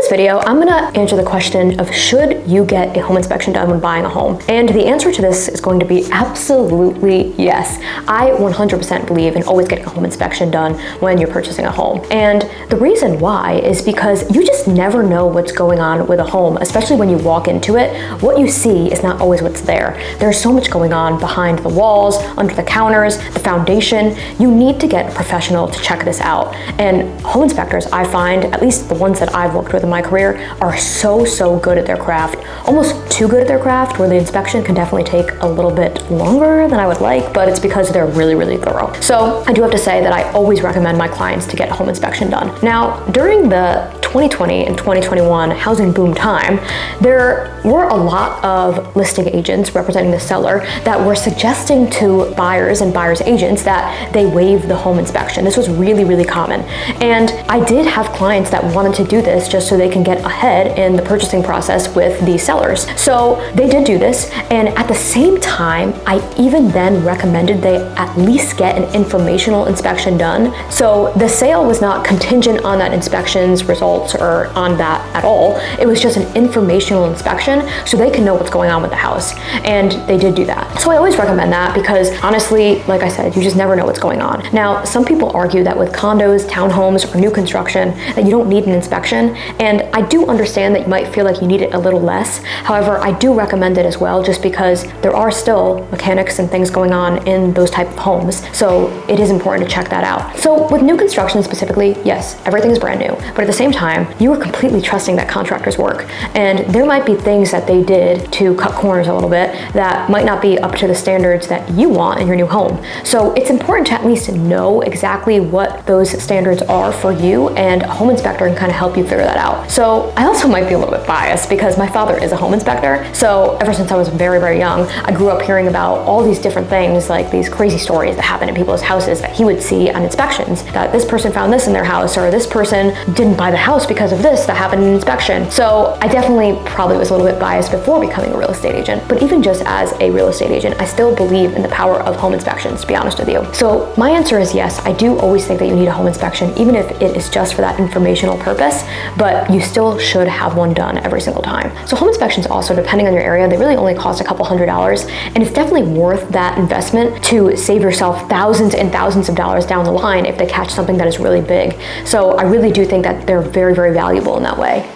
this video, I'm gonna answer the question of should you get a home inspection done when buying a home? And the answer to this is going to be absolutely yes. I 100% believe in always getting a home inspection done when you're purchasing a home. And the reason why is because you just never know what's going on with a home, especially when you walk into it. What you see is not always what's there. There's so much going on behind the walls, under the counters, the foundation. You need to get a professional to check this out. And home inspectors, I find, at least the ones that I've worked with in my career, are so good at their craft, almost too good at their craft, where the inspection can definitely take a little bit longer than I would like, but it's because they're really thorough. So I do have to say that I always recommend my clients to get a home inspection done. Now, during the 2020 and 2021 housing boom time, there were a lot of listing agents representing the seller that were suggesting to buyers and buyers agents that they waive the home inspection. This was really common. And I did have clients that wanted to do this just so they can get ahead in the purchasing process with the sellers. So they did do this, and at the same time, I even then recommended they at least get an informational inspection done. So the sale was not contingent on that inspection's results or on that at all. It was just an informational inspection so they can know what's going on with the house. And they did do that. So I always recommend that because honestly, like I said, you just never know what's going on. Now, some people argue that with condos, townhomes, or new construction, that you don't need an inspection. And I do understand that you might feel like you need it a little less. However, I do recommend it as well, just because there are still mechanics and things going on in those type of homes. So it is important to check that out. So with new construction specifically, yes, everything is brand new. But at the same time, you are completely trusting that contractor's work. And there might be things that they did to cut corners a little bit that might not be up to the standards that you want in your new home. So it's important to at least know exactly what those standards are for you, and a home inspector can kind of help you figure that out. So I also might be a little bit biased because my father is a home inspector. So ever since I was very young, I grew up hearing about all these different things, like these crazy stories that happen in people's houses that he would see on inspections, that this person found this in their house, or this person didn't buy the house because of this that happened in inspection. So I definitely probably was a little bit biased before becoming a real estate agent, but even just as a real estate agent, I still believe in the power of home inspections, to be honest with you. So my answer is yes, I do always think that you need a home inspection, even if it is just for that informational purpose, but you still should have one done every single time. So home inspections also, depending on your area, they really only cost a couple $100s, and it's definitely worth that investment to save yourself thousands and thousands of dollars down the line if they catch something that is really big. So I really do think that they're very valuable in that way.